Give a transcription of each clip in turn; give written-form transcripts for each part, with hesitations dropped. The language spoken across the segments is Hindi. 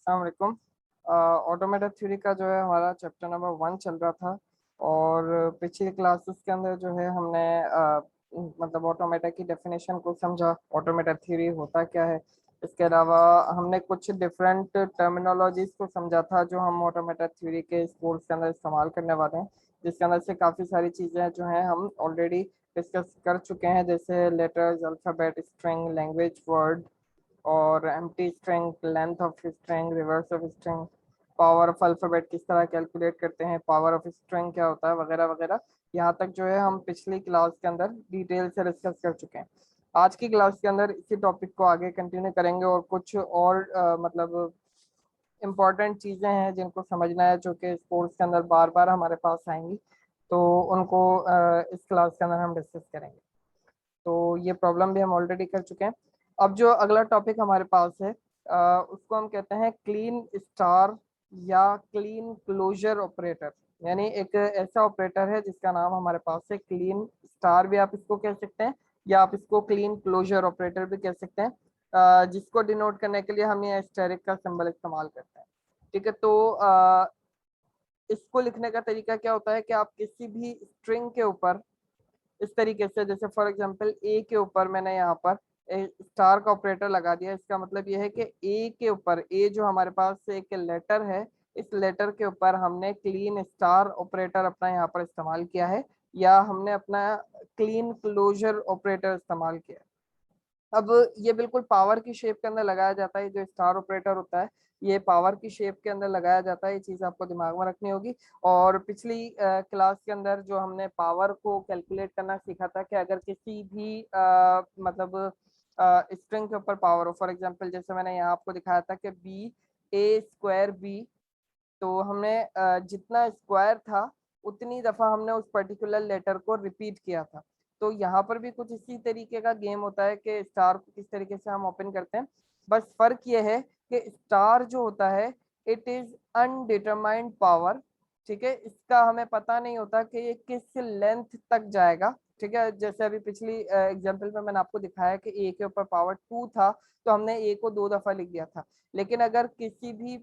अस्सलाम वालेकुम। ऑटोमेटेड थ्योरी का जो है हमारा चैप्टर नंबर 1 चल रहा था। और पिछली क्लासेस के अंदर जो है हमने मतलब ऑटोमेटा की डेफिनेशन को समझा, ऑटोमेटेड थ्योरी होता क्या है। इसके अलावा हमने कुछ डिफरेंट टर्मिनोलॉजीज को समझा था जो हम ऑटोमेटेड थ्योरी के इस कोर्स के अंदर इस्तेमाल करने वाले हैं, जिसके अंदर से काफ़ी सारी चीज़ें जो हैं हम ऑलरेडी डिस्कस कर चुके हैं, जैसे letters, alphabet, string, language, word और empty string, length of string, reverse of string, power of alphabet किस तरह कैलकुलेट करते हैं, पावर ऑफ स्ट्रिंग क्या होता है, वगैरह वगैरह। यहाँ तक जो है हम पिछली क्लास के अंदर डिटेल से डिस्कस कर चुके हैं। आज की क्लास के अंदर इसी टॉपिक को आगे कंटिन्यू करेंगे और कुछ और मतलब इम्पोर्टेंट चीज़ें हैं जिनको समझना है, जो कि स्पोर्ट्स के अंदर बार बार हमारे पास आएंगी, तो उनको इस क्लास के अंदर हम डिस्कस करेंगे। तो ये प्रॉब्लम भी हम ऑलरेडी कर चुके हैं। अब जो अगला टॉपिक हमारे पास है उसको हम कहते हैं क्लीन स्टार या क्लीन क्लोजर ऑपरेटर। यानी एक ऐसा ऑपरेटर है जिसका नाम हमारे पास है क्लीन स्टार, भी आप इसको कह सकते हैं, या आप इसको क्लीन क्लोजर ऑपरेटर भी कह सकते हैं, जिसको डिनोट करने के लिए हम ये एस्टेरिक का सिंबल इस्तेमाल करते हैं। ठीक है, तो इसको लिखने का तरीका क्या होता है कि आप किसी भी स्ट्रिंग के ऊपर इस तरीके से, जैसे फॉर एग्जांपल ए के ऊपर मैंने यहाँ पर स्टार का ऑपरेटर लगा दिया। इसका मतलब ये है कि ए के ऊपर, ए जो हमारे पास एक लेटर है, इस लेटर के ऊपर हमने क्लीन स्टार ऑपरेटर अपना यहाँ पर इस्तेमाल किया है, या हमने अपना क्लीन क्लोजर ऑपरेटर इस्तेमाल किया है। अब ये बिल्कुल पावर की शेप के अंदर लगाया जाता है, जो स्टार ऑपरेटर होता है ये पावर की शेप के अंदर लगाया जाता है। ये चीज़ आपको दिमाग में रखनी होगी। और पिछली क्लास के अंदर जो हमने पावर को कैलकुलेट करना सीखा था कि अगर किसी भी मतलब स्ट्रिंग के ऊपर पावर हो, फॉर एग्जांपल जैसे मैंने यहाँ आपको दिखाया था कि बी ए स्क्वायर बी, तो हमने जितना स्क्वायर था उतनी दफ़ा हमने उस पर्टिकुलर लेटर को रिपीट किया था। तो यहाँ पर भी कुछ इसी तरीके का गेम होता है कि स्टार को किस तरीके से हम ओपन करते हैं। बस फर्क ये है कि स्टार जो होता है इट इज अनडिटरमाइंड पावर। ठीक है, इसका हमें पता नहीं होता कि ये किस लेंथ तक जाएगा। ठीक है, जैसे अभी पिछली एग्जांपल में मैंने आपको दिखाया कि ए के ऊपर पावर 2 था, तो हमने ए को 2 दफ़ा लिख दिया था। लेकिन अगर किसी भी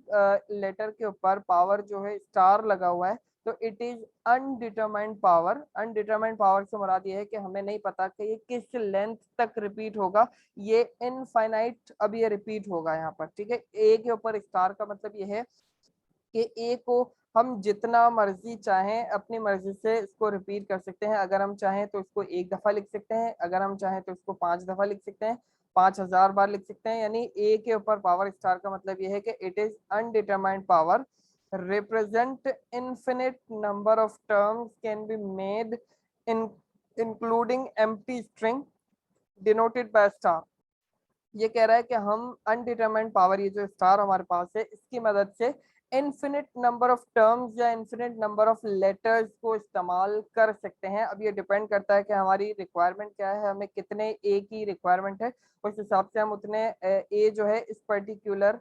लेटर के ऊपर पावर जो है स्टार लगा हुआ है, तो it is undetermined power. Undetermined power से मुराद ये है कि हमें नहीं पता कि ये किस लेंथ तक रिपीट होगा, ये इनफाइनाइट अब ये रिपीट होगा यहाँ पर। ठीक है, ए के ऊपर स्टार का मतलब ये है कि ए को हम जितना मर्जी चाहें अपनी मर्जी से इसको रिपीट कर सकते हैं। अगर हम चाहें तो इसको 1 दफ़ा लिख सकते हैं, अगर हम चाहें तो इसको 5 दफ़ा लिख सकते हैं, 5000 बार लिख सकते हैं। यानी ए के ऊपर पावर स्टार का मतलब ये है कि it is undetermined power, represent infinite number of terms can be made in including empty string denoted by star। ये कह रहा है कि हम अनडिटरमाइंड पावर, ये जो स्टार हमारे पास है, इसकी मदद से इन्फिनिट नंबर ऑफ टर्म्स या इन्फिनिट नंबर ऑफ लेटर्स को इस्तेमाल कर सकते हैं। अब ये डिपेंड करता है कि हमारी रिक्वायरमेंट क्या है, हमें कितने ए की रिक्वायरमेंट है, उस हिसाब से हम उतने ए जो है इस पर्टिकुलर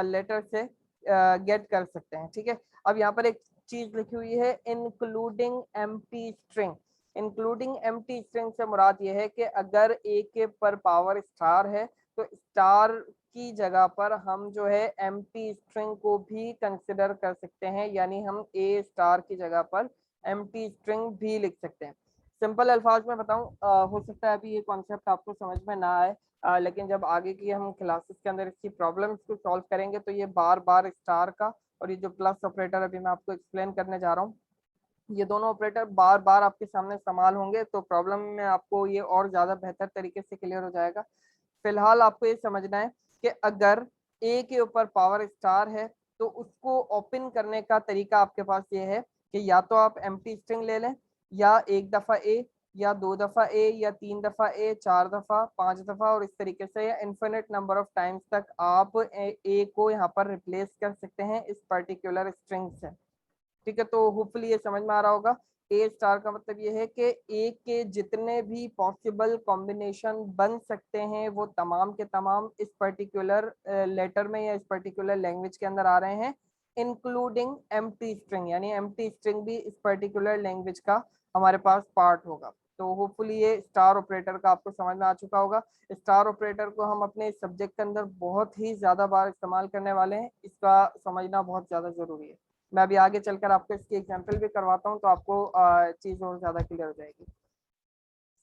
लेटर से गेट कर सकते हैं। ठीक है, अब यहाँ पर एक चीज लिखी हुई है including empty string. Including empty string से मुराद ये है कि अगर ए के पर पावर स्टार है तो स्टार की जगह पर हम जो है एम्प्टी स्ट्रिंग को भी कंसिडर कर सकते हैं, यानी हम ए स्टार की जगह पर एम्प्टी स्ट्रिंग भी लिख सकते हैं। सिंपल अल्फाज में बताऊं, हो सकता है अभी ये कॉन्सेप्ट आपको समझ में ना आए, लेकिन जब आगे की हम क्लासेस के अंदर इसकी प्रॉब्लम्स को सॉल्व करेंगे तो ये बार बार स्टार का और ये जो प्लस ऑपरेटर अभी मैं आपको एक्सप्लेन करने जा रहा हूँ, ये दोनों ऑपरेटर बार बार आपके सामने इस्तेमाल होंगे, तो प्रॉब्लम में आपको ये और ज़्यादा बेहतर तरीके से क्लियर हो जाएगा। फिलहाल आपको ये समझना है कि अगर ए के ऊपर पावर स्टार है तो उसको ओपन करने का तरीका आपके पास ये है कि या तो आप एम्प्टी स्ट्रिंग ले लें, या 1 दफ़ा ए, या 2 दफ़ा ए, या 3 दफ़ा ए, 4 दफ़ा, 5 दफ़ा, और इस तरीके से इन्फिनिट नंबर ऑफ टाइम्स तक आप ए को यहाँ पर रिप्लेस कर सकते हैं इस पर्टिकुलर स्ट्रिंग से। ठीक है, तो होपफुली ये समझ में आ रहा होगा। ए स्टार का मतलब ये है कि ए के जितने भी पॉसिबल कॉम्बिनेशन बन सकते हैं वो तमाम के तमाम इस पर्टिकुलर लेटर में या इस पर्टिकुलर लैंग्वेज के अंदर आ रहे हैं, इंक्लूडिंग एम्प्टी स्ट्रिंग। यानी एम्प्टी स्ट्रिंग भी इस पर्टिकुलर लैंग्वेज का हमारे पास पार्ट होगा। तो होपफुली ये स्टार ऑपरेटर का आपको समझ में आ चुका होगा। स्टार ऑपरेटर को हम अपने सब्जेक्ट के अंदर बहुत ही ज्यादा बार इस्तेमाल करने वाले हैं, इसका समझना बहुत ज्यादा जरूरी है। मैं अभी आगे चलकर आपको इसकी एग्जाम्पल भी करवाता हूँ, तो आपको चीज और ज्यादा क्लियर हो जाएगी।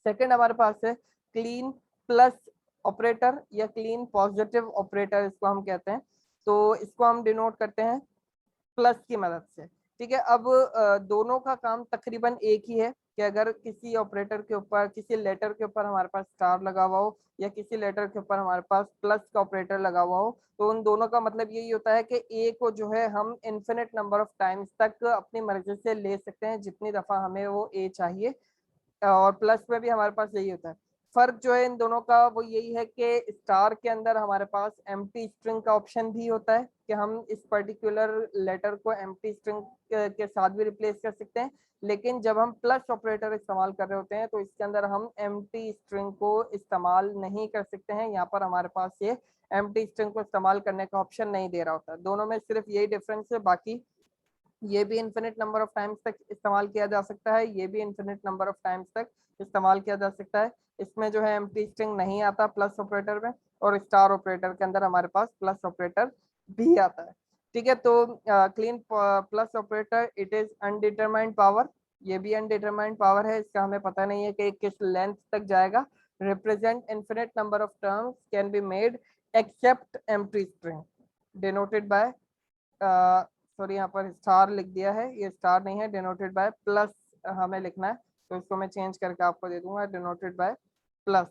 सेकंड हमारे पास है क्लीन प्लस ऑपरेटर या क्लीन पॉजिटिव ऑपरेटर, इसको हम कहते हैं। तो इसको हम डिनोट करते हैं प्लस की मदद से। ठीक है, अब दोनों का काम तकरीबन एक ही है कि अगर किसी ऑपरेटर के ऊपर, किसी लेटर के ऊपर हमारे पास स्टार लगा हुआ हो या किसी लेटर के ऊपर हमारे पास प्लस का ऑपरेटर लगा हुआ हो, तो उन दोनों का मतलब यही होता है कि ए को जो है हम इन्फिनिट नंबर ऑफ टाइम्स तक अपनी मर्जी से ले सकते हैं, जितनी दफा हमें वो ए चाहिए। और प्लस में भी हमारे पास यही होता है। फर्क जो है इन दोनों का वो यही है कि स्टार के अंदर हमारे पास एम्प्टी स्ट्रिंग का ऑप्शन भी होता है कि हम इस पर्टिकुलर लेटर को एम्प्टी स्ट्रिंग के साथ भी रिप्लेस कर सकते हैं। लेकिन जब हम प्लस ऑपरेटर इस्तेमाल कर रहे होते हैं तो इसके अंदर हम एम्प्टी स्ट्रिंग को इस्तेमाल नहीं कर सकते हैं। यहाँ पर हमारे पास ये एम्प्टी स्ट्रिंग को इस्तेमाल करने का ऑप्शन नहीं दे रहा होता है। दोनों में सिर्फ यही डिफरेंस है, बाकी ये भी इन्फिनिट नंबर ऑफ टाइम्स तक इस्तेमाल किया जा सकता है, ये भी इन्फिनिट नंबर ऑफ टाइम्स तक इस्तेमाल किया जा सकता है। इसमें जो है एम्प्टी स्ट्रिंग नहीं आता प्लस ऑपरेटर में, और स्टार ऑपरेटर के अंदर हमारे पास प्लस ऑपरेटर भी आता है। ठीक है, तो clean plus operator it is undetermined power, ये भी अनडिटरमाइंड पावर है, इसका हमें पता नहीं है कि किस लेंथ तक जाएगा। Represent infinite number of terms can be made except empty string denoted by, sorry यहाँ पर स्टार लिख दिया है, ये स्टार नहीं है, डिनोटेड बाय प्लस हमें लिखना है। तो इसको मैं चेंज करके आपको दे दूंगा, डिनोटेड बाय प्लस।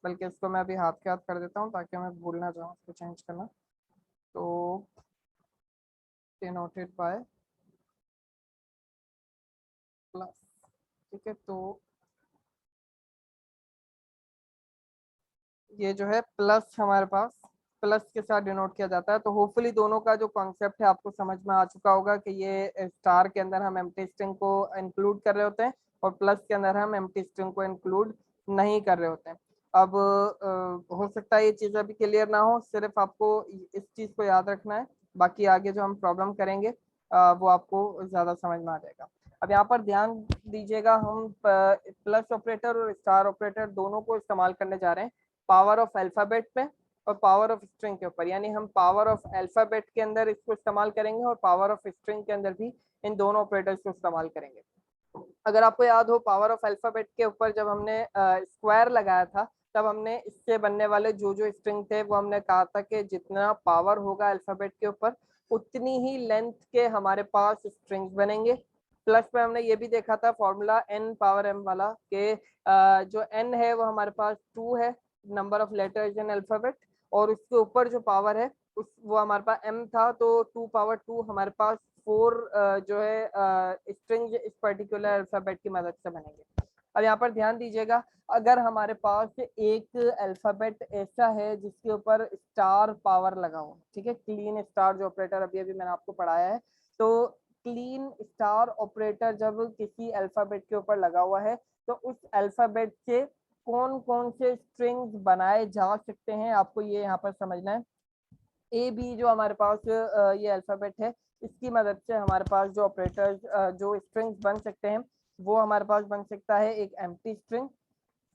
बल्कि इसको मैं अभी हाथ के हाथ कर देता हूँ ताकि मैं भूल ना जाऊँ इसको चेंज करना। तो डिनोटेड बाय प्लस। ठीक है, तो ये जो है प्लस हमारे पास प्लस के साथ डिनोट किया जाता है। तो होपफुली दोनों का जो कॉन्सेप्ट है आपको समझ में आ चुका होगा कि ये स्टार के अंदर हम एम्प्टी स्ट्रिंग को इंक्लूड कर रहे होते हैं और प्लस के अंदर हम एम्प्टी स्ट्रिंग को इंक्लूड नहीं कर रहे होते हैं। अब हो सकता है ये चीज़ अभी क्लियर ना हो, सिर्फ आपको इस चीज़ को याद रखना है, बाकी आगे जो हम प्रॉब्लम करेंगे वो आपको ज़्यादा समझ में आ जाएगा। अब यहाँ पर ध्यान दीजिएगा, हम प्लस ऑपरेटर और स्टार ऑपरेटर दोनों को इस्तेमाल करने जा रहे हैं पावर ऑफ अल्फाबेट पे और पावर ऑफ स्ट्रिंग के ऊपर। यानी हम पावर ऑफ अल्फाबेट के अंदर इसको इस्तेमाल करेंगे और पावर ऑफ स्ट्रिंग के अंदर भी इन दोनों ऑपरेटर्स को इस्तेमाल करेंगे। अगर आपको याद हो, पावर ऑफ अल्फाबेट के ऊपर जब हमने स्क्वायर लगाया था, तब हमने इससे बनने वाले जो जो स्ट्रिंग थे वो हमने कहा था कि जितना पावर होगा अल्फाबेट के ऊपर उतनी ही लेंथ के हमारे पास स्ट्रिंग्स बनेंगे। प्लस में हमने ये भी देखा था फॉर्मूला n पावर m वाला के जो n है वो हमारे पास 2 है, number of letters in alphabet, और उसके ऊपर जो पावर है उस वो हमारे पास m था, तो 2 पावर 2 हमारे पास 4 जो है स्ट्रिंग इस पर्टिकुलर अल्फाबेट की मदद से बनेंगे। अब यहाँ पर ध्यान दीजिएगा, अगर हमारे पास एक अल्फाबेट ऐसा है जिसके ऊपर स्टार पावर लगा हो, ठीक है, क्लीन स्टार जो ऑपरेटर अभी अभी मैंने आपको पढ़ाया है, तो क्लीन स्टार ऑपरेटर जब किसी अल्फाबेट के ऊपर लगा हुआ है तो उस अल्फाबेट से कौन कौन से स्ट्रिंग्स बनाए जा सकते हैं आपको ये यहाँ पर समझना है। ए बी जो हमारे पास ये अल्फाबेट है, इसकी मदद से हमारे पास जो ऑपरेटर्स जो स्ट्रिंग्स बन सकते हैं वो हमारे पास बन सकता है एक एम्प्टी स्ट्रिंग,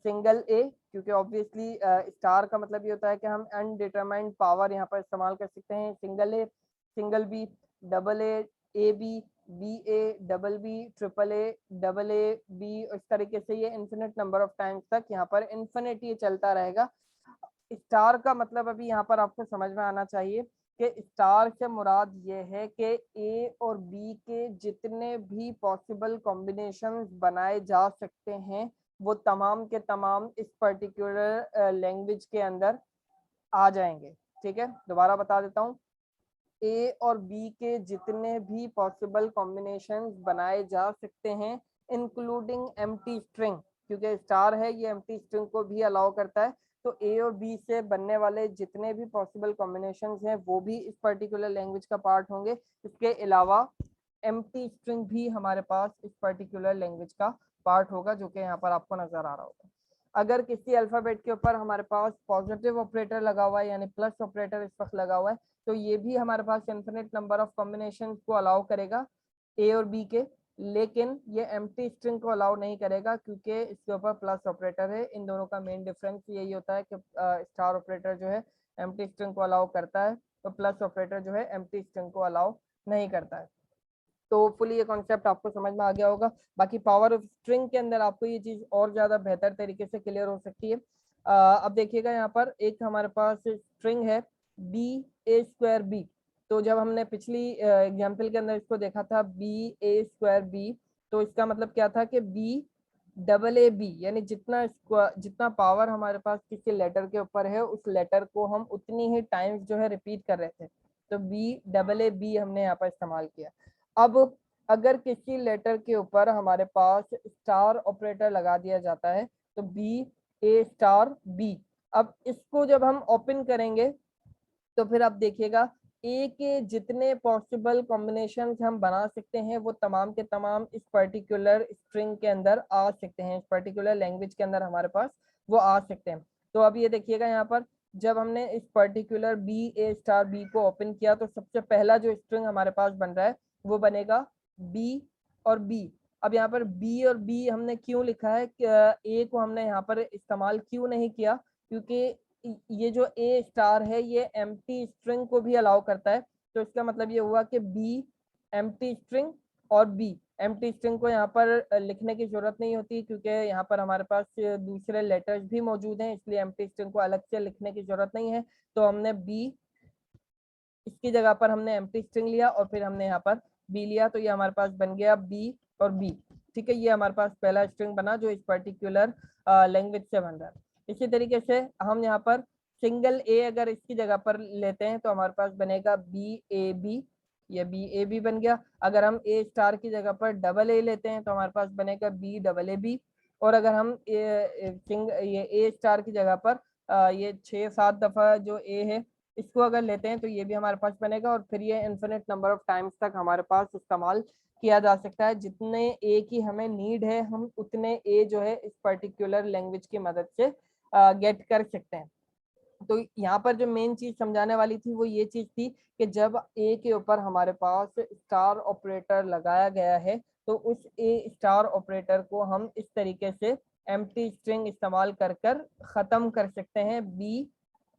सिंगल ए, क्योंकि ऑब्वियसली स्टार का मतलब ये होता है कि हम अनडिटरमाइंड पावर यहाँ पर इस्तेमाल कर सकते हैं। Single a, single b, double a b, b a, double b, triple a b, इस तरीके से ये इन्फिनिट नंबर ऑफ टाइम्स तक यहाँ पर इन्फिनिट ये चलता रहेगा। स्टार का मतलब अभी यहाँ पर आपको समझ में आना चाहिए कि स्टार से मुराद ये है कि ए और बी के जितने भी पॉसिबल कॉम्बिनेशंस बनाए जा सकते हैं वो तमाम के तमाम इस पर्टिकुलर लैंग्वेज के अंदर आ जाएंगे। ठीक है, दोबारा बता देता हूँ, ए और बी के जितने भी पॉसिबल कॉम्बिनेशंस बनाए जा सकते हैं इंक्लूडिंग एम्प्टी स्ट्रिंग, क्योंकि स्टार है ये एम्प्टी स्ट्रिंग को भी अलाउ करता है, तो ए और बी से बनने वाले जितने भी पॉसिबल कॉम्बिनेशंस हैं वो भी इस पर्टिकुलर लैंग्वेज का पार्ट होंगे। इसके अलावा एम्प्टी स्ट्रिंग भी हमारे पास इस पर्टिकुलर लैंग्वेज का पार्ट होगा, जो कि यहाँ पर आपको नजर आ रहा होगा। अगर किसी अल्फाबेट के ऊपर हमारे पास पॉजिटिव ऑपरेटर लगा हुआ है यानी प्लस ऑपरेटर इस वक्त लगा हुआ है, तो ये भी हमारे पास इन्फिनिट नंबर ऑफ कॉम्बिनेशन को अलाउ करेगा ए और बी के। लेकिन ये एम्प्टी स्ट्रिंग को अलाउ नहीं करेगा क्योंकि इसके ऊपर प्लस ऑपरेटर है। इन दोनों का मेन डिफरेंस यही होता है कि स्टार ऑपरेटर जो है एम्प्टी स्ट्रिंग को अलाउ करता है, तो प्लस ऑपरेटर जो है एम्प्टी स्ट्रिंग को अलाउ नहीं करता है। तो फुली ये कॉन्सेप्ट आपको समझ में आ गया होगा। बाकी पावर ऑफ स्ट्रिंग के अंदर आपको ये चीज और ज्यादा बेहतर तरीके से क्लियर हो सकती है। अब देखिएगा यहाँ पर एक हमारे पास स्ट्रिंग है बी ए स्क्वायर बी। तो जब हमने पिछली एग्जाम्पल के अंदर इसको देखा था बी ए स्क्वायर बी, तो इसका मतलब क्या था कि बी डबल ए बी, यानी जितना पावर हमारे पास किसी लेटर के ऊपर है उस लेटर को हम उतनी ही टाइम्स जो है रिपीट कर रहे थे। तो बी डबल ए बी हमने यहाँ पर इस्तेमाल किया। अब अगर किसी लेटर के ऊपर हमारे पास स्टार ऑपरेटर लगा दिया जाता है तो बी ए स्टार बी, अब इसको जब हम ओपन करेंगे तो फिर आप देखिएगा ए के जितने पॉसिबल कॉम्बिनेशन हम बना सकते हैं वो तमाम के तमाम इस पर्टिकुलर स्ट्रिंग के अंदर आ सकते हैं, इस पर्टिकुलर लैंग्वेज के अंदर हमारे पास वो आ सकते हैं। तो अब ये देखिएगा यहाँ पर जब हमने इस पर्टिकुलर बी ए स्टार बी को ओपन किया तो सबसे पहला जो स्ट्रिंग हमारे पास बन रहा है वो बनेगा बी और बी। अब यहाँ पर बी और बी हमने क्यों लिखा है, ए को हमने यहाँ पर इस्तेमाल क्यों नहीं किया, क्योंकि ये जो ए स्टार है ये एम्प्टी स्ट्रिंग को भी अलाउ करता है। तो इसका मतलब ये हुआ कि बी एम्प्टी स्ट्रिंग और बी एम्प्टी स्ट्रिंग को यहाँ पर लिखने की जरूरत नहीं होती क्योंकि यहाँ पर हमारे पास दूसरे लेटर्स भी मौजूद हैं, इसलिए एम्प्टी स्ट्रिंग को अलग से लिखने की जरूरत नहीं है। तो हमने बी इसकी जगह पर हमने एम्प्टी स्ट्रिंग लिया और फिर हमने यहाँ पर बी लिया, तो ये हमारे पास बन गया बी और बी। ठीक है, ये हमारे पास पहला स्ट्रिंग बना जो इस पर्टिकुलर लैंग्वेज से बन रहा है। इसी तरीके से हम यहाँ पर सिंगल ए अगर इसकी जगह पर लेते हैं तो हमारे पास बनेगा बी ए बी, ये बी ए बी बन गया। अगर हम ए स्टार की जगह पर डबल ए लेते हैं तो हमारे पास बनेगा बी डबल ए बी। और अगर हम ये ए स्टार की जगह पर ये 6-7 दफा जो ए है इसको अगर लेते हैं तो ये भी हमारे पास बनेगा, और फिर ये इन्फिनिट नंबर ऑफ टाइम्स तक हमारे पास इस्तेमाल किया जा सकता है। जितने ए की हमें नीड है हम उतने ए जो है इस पर्टिकुलर लैंग्वेज की मदद से गेट कर सकते हैं। तो यहाँ पर जो मेन चीज समझाने वाली थी वो ये चीज थी कि जब ए के ऊपर हमारे पास स्टार ऑपरेटर लगाया गया है तो उस ए स्टार ऑपरेटर को हम इस तरीके से एम्प्टी स्ट्रिंग इस्तेमाल कर कर खत्म कर सकते हैं बी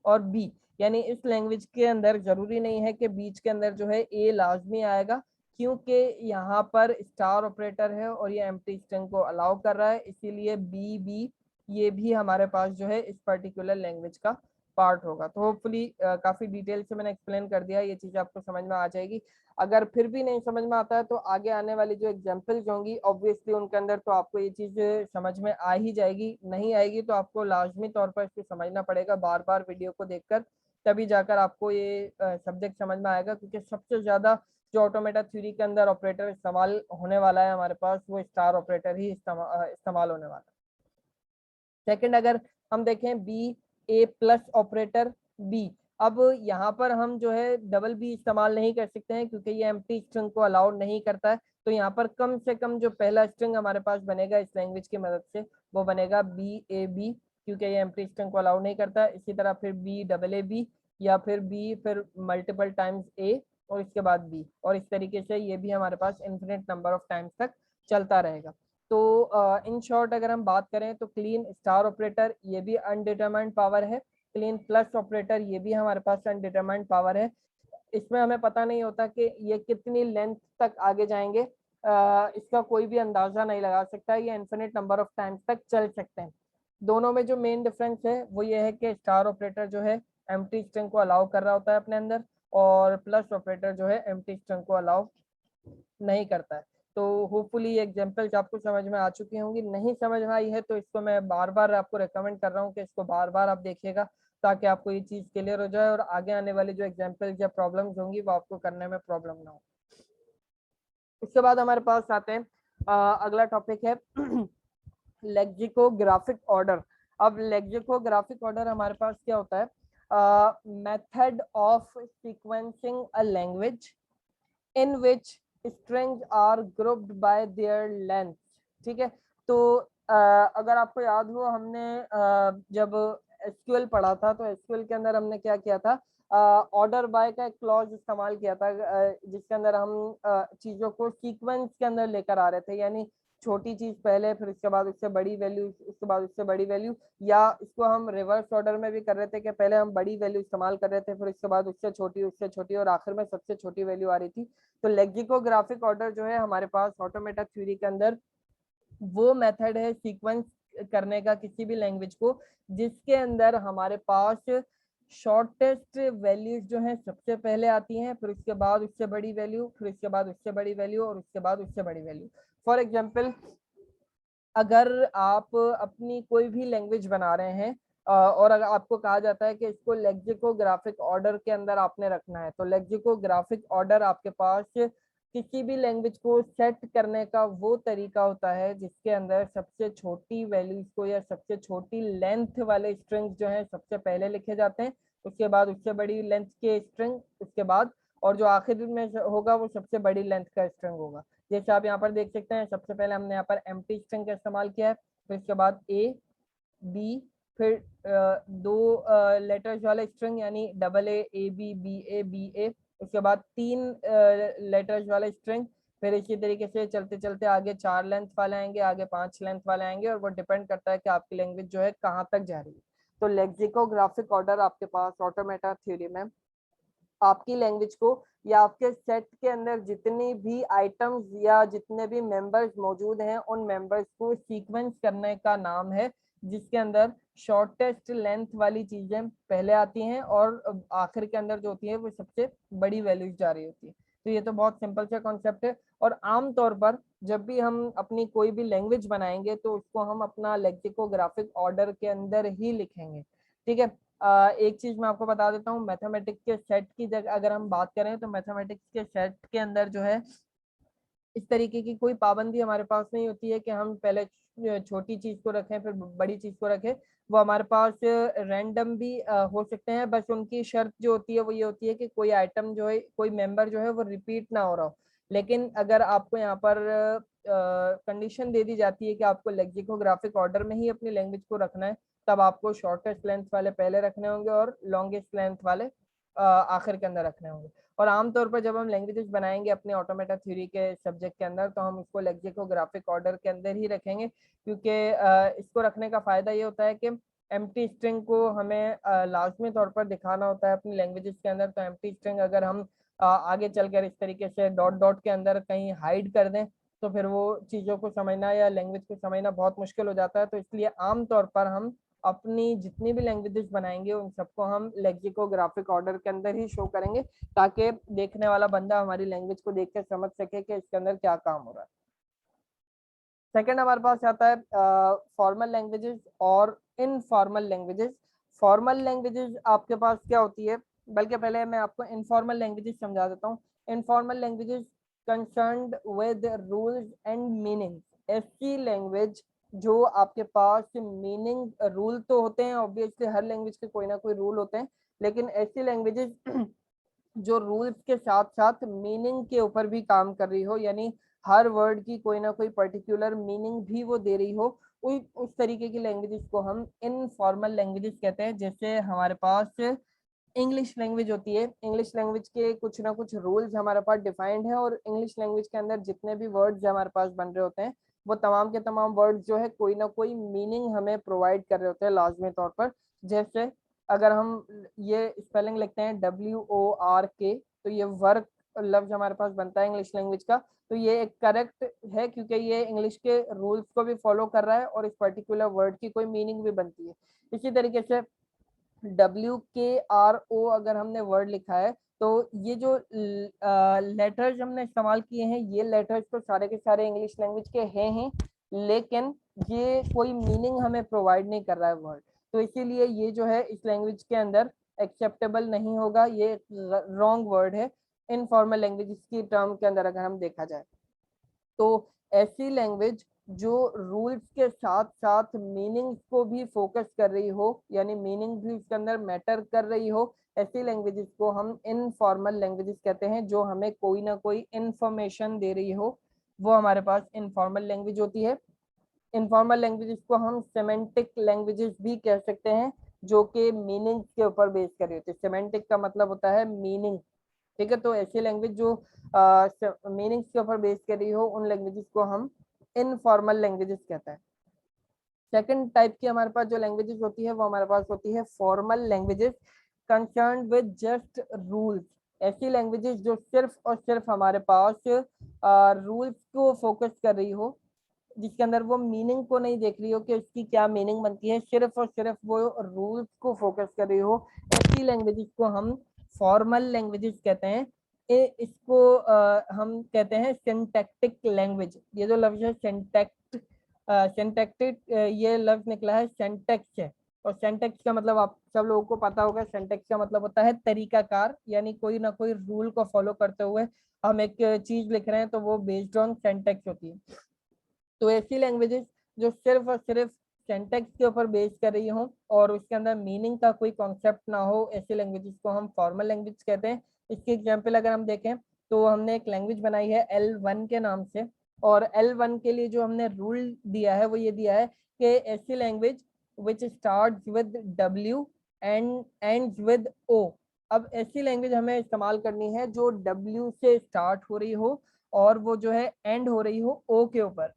और बी। यानी इस लैंग्वेज के अंदर जरूरी नहीं है कि बीच के अंदर जो है ए लाजमी आएगा, क्योंकि यहाँ पर स्टार ऑपरेटर है और ये एम्प्टी स्ट्रिंग को अलाउ कर रहा है, इसीलिए बी बी ये भी हमारे पास जो है इस पर्टिकुलर लैंग्वेज का पार्ट होगा। तो होपफुली काफी डिटेल से मैंने एक्सप्लेन कर दिया, ये चीज आपको समझ में आ जाएगी। अगर फिर भी नहीं समझ में आता है तो आगे आने वाली जो एग्जाम्पल्स होंगी ऑब्वियसली उनके अंदर तो आपको ये चीज समझ में आ ही जाएगी, नहीं आएगी तो आपको लाजमी तौर पर इसको समझना पड़ेगा बार बार वीडियो को देखकर, तभी जाकर आपको ये सब्जेक्ट समझ में आएगा। क्योंकि सबसे ज्यादा जो ऑटोमेटा थ्योरी के अंदर ऑपरेटर इस्तेमाल होने वाला है हमारे पास वो स्टार ऑपरेटर ही इस्तेमाल होने वाला है। सेकंड अगर हम देखें बी ए प्लस ऑपरेटर बी, अब यहाँ पर हम जो है डबल बी इस्तेमाल नहीं कर सकते हैं क्योंकि ये एम्प्टी स्ट्रिंग को अलाउ नहीं करता है। तो यहाँ पर कम से कम जो पहला स्ट्रिंग हमारे पास बनेगा इस लैंग्वेज की मदद से वो बनेगा बी ए बी, क्योंकि ये एम्प्टी स्ट्रिंग को अलाउ नहीं करता है। इसी तरह फिर बी डबल ए बी या फिर बी फिर मल्टीपल टाइम्स ए और इसके बाद बी, और इस तरीके से ये भी हमारे पास इन्फिनिट नंबर ऑफ टाइम्स तक चलता रहेगा। तो इन शॉर्ट अगर हम बात करें तो क्लीन स्टार ऑपरेटर ये भी अनडिटरमाइंड पावर है, क्लीन प्लस ऑपरेटर ये भी हमारे पास अनडिटरमाइंड पावर है। इसमें हमें पता नहीं होता कि ये कितनी लेंथ तक आगे जाएंगे, इसका कोई भी अंदाजा नहीं लगा सकता, ये इन्फिनिट नंबर ऑफ टाइम्स तक चल सकते हैं। दोनों में जो मेन डिफरेंस है वो ये है कि स्टार ऑपरेटर जो है एम्प्टी स्ट्रिंग को अलाउ कर रहा होता है अपने अंदर, और प्लस ऑपरेटर जो है एम्प्टी स्ट्रिंग को अलाउ नहीं करता है। तो होपफुली एग्जांपल्स आपको समझ में आ चुकी होंगी, नहीं समझ में आई है तो इसको मैं बार बार आपको रेकमेंड कर रहा हूँ कि इसको बार बार आप देखिएगा ताकि आपको ये चीज क्लियर हो जाए और आगे आने वाली जो एग्जांपल्स या प्रॉब्लम्स होंगी वो आपको करने में प्रॉब्लम ना हो। उसके बाद हमारे पास आते हैं अगला टॉपिक है लेक्सिकोग्राफिक ऑर्डर। अब लेक्सिकोग्राफिक ऑर्डर हमारे पास क्या होता है, method of sequencing a language in which strings are grouped by their length. ठीक है, तो अगर आपको याद हो हमने जब एसक्यूएल पढ़ा था तो एसक्यूएल के अंदर हमने क्या किया था, ऑर्डर बाय का एक क्लॉज इस्तेमाल किया था, जिसके अंदर हम चीजों को सीक्वेंस के अंदर लेकर आ रहे थे, यानी छोटी चीज पहले, फिर उसके बाद उससे बड़ी वैल्यू, उसके बाद उससे बड़ी वैल्यू, या इसको हम रिवर्स ऑर्डर में भी कर रहे थे कि पहले हम बड़ी वैल्यू इस्तेमाल कर रहे थे, फिर उसके बाद उससे छोटी और आखिर में सबसे छोटी वैल्यू आ रही थी। तो लेक्सिकोग्राफिक ऑर्डर जो है हमारे पास ऑटोमेटा थ्योरी के अंदर वो मेथड है सीक्वेंस करने का किसी भी लैंग्वेज को, जिसके अंदर हमारे पास शॉर्टेस्ट वैल्यूज जो है सबसे पहले आती हैं, फिर उसके बाद उससे बड़ी वैल्यू, फिर उसके बाद उससे बड़ी वैल्यू, और उसके बाद उससे बड़ी वैल्यू। फॉर एग्जाम्पल, अगर आप अपनी कोई भी लैंग्वेज बना रहे हैं और अगर आपको कहा जाता है कि इसको लेक्सिकोग्राफिक ऑर्डर के अंदर आपने रखना है, तो लेक्सिकोग्राफिक ऑर्डर आपके पास किसी भी लैंग्वेज को सेट करने का वो तरीका होता है जिसके अंदर सबसे छोटी वैल्यूज को या सबसे छोटी लेंथ वाले स्ट्रिंग्स जो है सबसे पहले लिखे जाते हैं, उसके बाद उससे बड़ी लेंथ के स्ट्रिंग उसके बाद, और जो आखिर में होगा वो सबसे बड़ी लेंथ का स्ट्रिंग होगा। जैसे आप यहाँ पर देख सकते हैं, सबसे पहले हमने यहाँ पर एम्प्टी स्ट्रिंग का इस्तेमाल किया है, फिर इसके बाद ए बी, फिर दो लेटर्स वाले स्ट्रिंग यानी AA, BA, BA, उसके बाद 3 लेटर्स वाले स्ट्रिंग, फिर इसी तरीके से चलते चलते आगे 4 लेंथ वाले आएंगे, आगे 5 लेंथ वाले आएंगे, और वो डिपेंड करता है कि आपकी लैंग्वेज जो है कहाँ तक जा रही है। तो लेक्सिकोग्राफिक ऑर्डर आपके पास ऑटोमेटा थ्योरी में आपकी लैंग्वेज को या आपके सेट के अंदर जितनी भी आइटम्स या जितने भी मेंबर्स मौजूद हैं उन मेंबर्स को सीक्वेंस करने का नाम है, जिसके अंदर शॉर्टेस्ट लेंथ वाली चीजें पहले आती हैं और आखिर के अंदर जो होती है वो सबसे बड़ी वैल्यूज जा रही होती है। तो ये तो बहुत सिंपल सा कॉन्सेप्ट है, और आमतौर पर जब भी हम अपनी कोई भी लैंग्वेज बनाएंगे तो उसको हम अपना लेक्सिकोग्राफिक ऑर्डर के अंदर ही लिखेंगे। ठीक है। एक चीज मैं आपको बता देता हूँ, मैथमेटिक्स के सेट की जगह अगर हम बात करें तो मैथमेटिक्स के सेट के अंदर जो है इस तरीके की कोई पाबंदी हमारे पास नहीं होती है कि हम पहले छोटी चीज को रखें फिर बड़ी चीज को रखें। वो हमारे पास रैंडम भी हो सकते हैं, बस उनकी शर्त जो होती है वो ये होती है कि कोई आइटम जो है, कोई मेंबर जो है वो रिपीट ना हो रहा हो। लेकिन अगर आपको यहाँ पर कंडीशन दे दी जाती है कि आपको लेक्सिकोग्राफिक ऑर्डर में ही अपनी लैंग्वेज को रखना है, तब आपको शॉर्टेस्ट लेंथ वाले पहले रखने होंगे और लॉन्गेस्ट लेंथ वाले आखिर के अंदर रखने होंगे। और आमतौर पर जब हम लैंग्वेजेस बनाएंगे अपने ऑटोमेटा थ्योरी के सब्जेक्ट के अंदर तो हम इसको लेक्सिकोग्राफिक ऑर्डर के अंदर ही रखेंगे, क्योंकि इसको रखने का फायदा ये होता है कि एम्प्टी स्ट्रिंग को हमें लाजमी तौर पर दिखाना होता है अपनी लैंग्वेजेस के अंदर। तो एम्प्टी स्ट्रिंग अगर हम आगे चलकर इस तरीके से डॉट डॉट के अंदर कहीं हाइड कर दें तो फिर वो चीज़ों को समझना या लैंग्वेज को समझना बहुत मुश्किल हो जाता है। तो इसलिए आमतौर पर हम अपनी जितनी भी लैंग्वेजेस बनाएंगे उन सबको हम लेक्सिकोग्राफिक ऑर्डर के अंदर ही शो करेंगे, ताकि देखने वाला बंदा हमारी लैंग्वेज को देख कर समझ सके कि इसके अंदर क्या काम हो रहा है। सेकंड हमारे पास आता है फॉर्मल लैंग्वेजेस और इनफॉर्मल लैंग्वेजेस। फॉर्मल लैंग्वेजेस आपके पास क्या होती है, बल्कि पहले मैं आपको इनफॉर्मल लैंग्वेजेस समझा देता हूँ। Informal languages concerned with rules and meaning. ऐसी लैंग्वेज जो आपके पास मीनिंग, रूल तो होते हैं ऑब्वियसली, हर लैंग्वेज के कोई ना कोई रूल होते हैं, लेकिन ऐसी लैंग्वेजेस जो रूल्स के साथ साथ मीनिंग के ऊपर भी काम कर रही हो, यानी हर वर्ड की कोई ना कोई पर्टिकुलर मीनिंग भी वो दे रही हो, उस तरीके की लैंग्वेजेस को हम इनफॉर्मल लैंग्वेजेस कहते हैं। जैसे हमारे पास इंग्लिश लैंग्वेज होती है, इंग्लिश लैंग्वेज के कुछ ना कुछ रूल्स हमारे पास डिफाइंड है, और इंग्लिश लैंग्वेज के अंदर जितने भी वर्ड्स हमारे पास बन रहे होते हैं वो तमाम के तमाम वर्ड्स जो है कोई ना कोई मीनिंग हमें प्रोवाइड कर रहे होते हैं लाजमी तौर पर। जैसे अगर हम ये स्पेलिंग लिखते हैं WORK, तो ये वर्क लफ्ज हमारे पास बनता है इंग्लिश लैंग्वेज का। तो ये एक करेक्ट है क्योंकि ये इंग्लिश के रूल्स को भी फॉलो कर रहा है और इस पर्टिकुलर वर्ड की कोई मीनिंग भी बनती है। इसी तरीके से WKRO अगर हमने वर्ड लिखा है तो ये जो लेटर्स हमने इस्तेमाल किए हैं, ये लेटर्स तो सारे के सारे इंग्लिश लैंग्वेज के हैं ही, लेकिन ये कोई मीनिंग हमें प्रोवाइड नहीं कर रहा है वर्ड। तो इसीलिए ये जो है इस लैंग्वेज के अंदर एक्सेप्टेबल नहीं होगा, ये रॉन्ग वर्ड है इनफॉर्मल लैंग्वेज की टर्म के अंदर अगर हम देखा जाए। तो ऐसी लैंग्वेज जो रूल्स के साथ साथ मीनिंग को भी फोकस कर रही हो, यानी मीनिंग भी उसके अंदर मैटर कर रही हो, ऐसी लैंग्वेजेस को हम इनफॉर्मल लैंग्वेजेस कहते हैं, जो हमें कोई ना कोई इंफॉर्मेशन दे रही हो, वो हमारे पास इनफॉर्मल लैंग्वेज होती है। इनफॉर्मल लैंग्वेजेस को हम सेमेंटिक लैंग्वेजेस भी कह सकते हैं, जो कि मीनिंग के ऊपर बेस कर रही होती है। सेमेंटिक का मतलब होता है मीनिंग, ठीक है। तो ऐसी लैंग्वेज जो मीनिंग्स के ऊपर बेस कर रही हो, उन लैंग्वेजेस को हम इनफॉर्मल लैंग्वेजेस कहते हैं। सेकंड टाइप की हमारे पास जो लैंग्वेजेस होती है वो हमारे पास होती है formal languages concern with just rules. ऐसी लैंग्वेजेस जो सिर्फ और सिर्फ हमारे पास रूल्स को फोकस कर रही हो, जिसके अंदर वो मीनिंग को नहीं देख रही हो कि उसकी क्या मीनिंग बनती है, सिर्फ और सिर्फ वो रूल्स को फोकस कर रही हो, ऐसी लैंग्वेजेस को हम फॉर्मल लैंग्वेजेस कहते हैं। इसको हम कहते हैं सिंटैक्टिक लैंग्वेज। ये जो लफ्ज है सिंटैक्टिक, ये लफ्ज निकला है सिंटैक्स से, और सिंटैक्स का मतलब आप सब लोगों को पता होगा। सिंटैक्स का मतलब होता है तरीकाकार, यानी कोई ना कोई रूल को फॉलो करते हुए हम एक चीज लिख रहे हैं, तो वो बेस्ड ऑन सिंटैक्स होती है। तो ऐसी लैंग्वेजेस जो सिर्फ और सिर्फ सिंटैक्स के ऊपर बेस कर रही हो और उसके अंदर मीनिंग का कोई कॉन्सेप्ट ना हो, ऐसी लैंग्वेजेस को हम फॉर्मल लैंग्वेज कहते हैं। इसकी एग्जांपल अगर हम देखें तो हमने एक लैंग्वेज बनाई है L1 के नाम से, और L1 के लिए जो हमने रूल दिया है वो ये दिया है कि ऐसी language which starts with W and ends with O। अब ऐसी लैंग्वेज हमें इस्तेमाल करनी है जो W से स्टार्ट हो रही हो और वो जो है एंड हो रही हो O के ऊपर।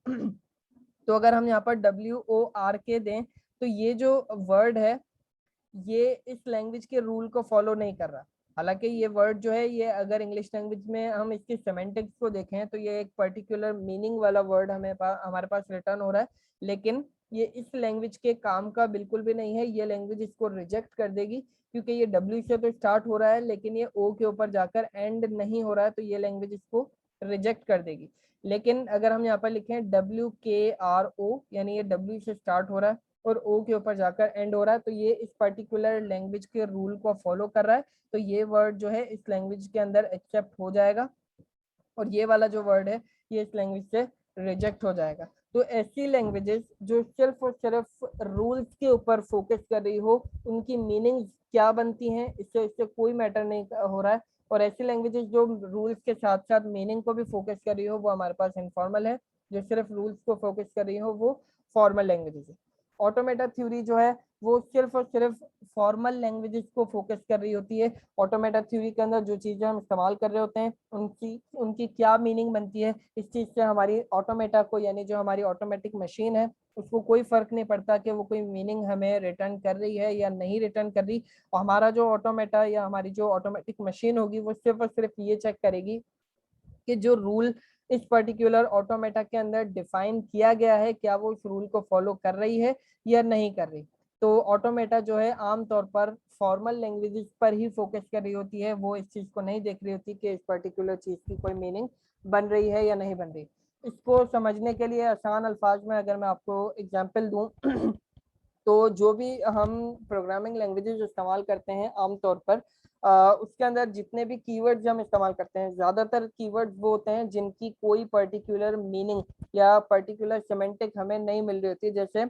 तो अगर हम यहाँ पर WORK दें तो ये जो वर्ड है ये इस लैंग्वेज के रूल को फॉलो नहीं कर रहा। हालांकि ये वर्ड जो है, ये अगर इंग्लिश लैंग्वेज में हम इसके सेमेंटिक्स को देखें तो ये एक पर्टिकुलर मीनिंग वाला वर्ड हमारे पास रिटर्न हो रहा है, लेकिन ये इस लैंग्वेज के काम का बिल्कुल भी नहीं है। ये लैंग्वेज इसको रिजेक्ट कर देगी, क्योंकि ये W से तो स्टार्ट हो रहा है लेकिन ये O के ऊपर जाकर एंड नहीं हो रहा है, तो ये लैंग्वेज इसको रिजेक्ट कर देगी। लेकिन अगर हम यहाँ पर लिखें WKRO, यानी ये W से स्टार्ट हो रहा है और O के ऊपर जाकर एंड हो रहा है, तो ये इस पर्टिकुलर लैंग्वेज के रूल को फॉलो कर रहा है, तो ये वर्ड जो है इस लैंग्वेज के अंदर एक्सेप्ट हो जाएगा, और ये वाला जो वर्ड है ये इस लैंग्वेज से रिजेक्ट हो जाएगा। तो ऐसी लैंग्वेजेस जो सिर्फ और सिर्फ रूल्स के ऊपर फोकस कर रही हो, उनकी मीनिंग क्या बनती हैं इससे इससे कोई मैटर नहीं हो रहा है, और ऐसी लैंग्वेजेस जो रूल्स के साथ साथ मीनिंग को भी फोकस कर रही हो वो हमारे पास इनफॉर्मल है। जो सिर्फ रूल्स को फोकस कर रही हो वो फॉर्मल लैंग्वेजेस है। ऑटोमेटा थ्योरी जो है वो सिर्फ और सिर्फ फॉर्मल लैंग्वेजेस को फोकस कर रही होती है। ऑटोमेटा थ्योरी के अंदर जो चीजें हम इस्तेमाल कर रहे होते हैं उनकी उनकी क्या मीनिंग बनती है, इस चीज से हमारी ऑटोमेटा को, यानी जो हमारी ऑटोमेटिक मशीन है, उसको कोई फर्क नहीं पड़ता कि वो कोई मीनिंग हमें रिटर्न कर रही है या नहीं रिटर्न कर रही। और हमारा जो ऑटोमेटा या हमारी जो ऑटोमेटिक मशीन होगी वो सिर्फ और सिर्फ ये चेक करेगी कि जो रूल इस पर्टिकुलर ऑटोमेटा के अंदर डिफाइन किया गया है क्या वो उस रूल को फॉलो कर रही है या नहीं कर रही। तो ऑटोमेटा जो है आमतौर पर फॉर्मल लैंग्वेजेस पर ही फोकस कर रही होती है, वो इस चीज को नहीं देख रही होती कि इस पर्टिकुलर चीज की कोई मीनिंग बन रही है या नहीं बन रही। इसको समझने के लिए आसान अल्फाज में अगर मैं आपको एग्जाम्पल दूं तो जो भी हम प्रोग्रामिंग लैंग्वेजेस इस्तेमाल करते हैं आमतौर पर उसके अंदर जितने भी कीवर्ड्स हम इस्तेमाल करते हैं, ज़्यादातर कीवर्ड्स वो होते हैं जिनकी कोई पर्टिकुलर मीनिंग या पर्टिकुलर सेमेंटिक हमें नहीं मिल रही होती है। जैसे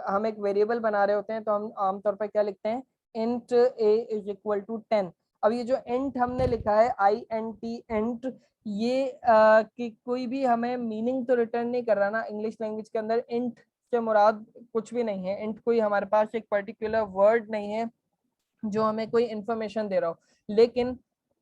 हम एक वेरिएबल बना रहे होते हैं तो हम आमतौर पर क्या लिखते हैं, int a is equal to 10। अब ये जो इंट हमने लिखा है INT इंट, ये कि कोई भी हमें मीनिंग तो रिटर्न नहीं कर रहा ना। इंग्लिश लैंग्वेज के अंदर इंट से मुराद कुछ भी नहीं है। इंट कोई हमारे पास एक पर्टिकुलर वर्ड नहीं है जो हमें कोई इंफॉर्मेशन दे रहा हो, लेकिन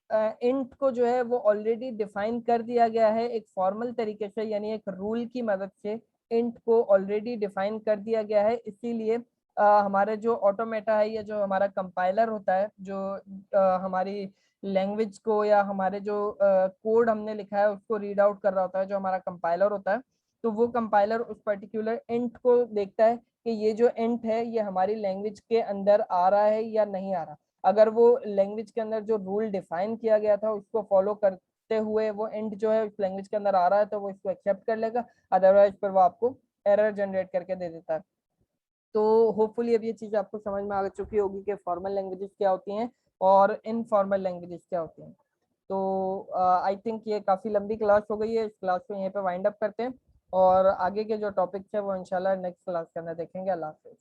इंट को जो है वो ऑलरेडी डिफाइन कर दिया गया है एक फॉर्मल तरीके से, यानी एक रूल की मदद से इंट को ऑलरेडी डिफाइन कर दिया गया है। इसीलिए हमारे जो ऑटोमेटा है या जो हमारा कंपाइलर होता है, जो हमारी लैंग्वेज को या हमारे जो कोड हमने लिखा है उसको रीड आउट कर रहा होता है, जो हमारा कंपाइलर होता है, तो वो कंपाइलर उस पर्टिकुलर इंट को देखता है कि ये जो इंट है ये हमारी लैंग्वेज के अंदर आ रहा है या नहीं आ रहा। अगर वो लैंग्वेज के अंदर जो रूल डिफाइन किया गया था उसको फॉलो करते हुए वो इंट जो है उस लैंग्वेज के अंदर आ रहा है तो वो इसको एक्सेप्ट कर लेगा, अदरवाइज पर वो आपको एरर जनरेट करके दे देता है। तो होपफुली अब ये चीज़ आपको समझ में आ चुकी होगी कि फॉर्मल लैंग्वेजेस क्या होती हैं और इनफॉर्मल लैंग्वेजेस क्या होती हैं। तो आई थिंक ये काफ़ी लंबी क्लास हो गई है, इस क्लास को यहीं पे वाइंड अप करते हैं और आगे के जो टॉपिक्स है वो इंशाल्लाह नेक्स्ट क्लास के अंदर देखेंगे। अल्लाह हाफिज़।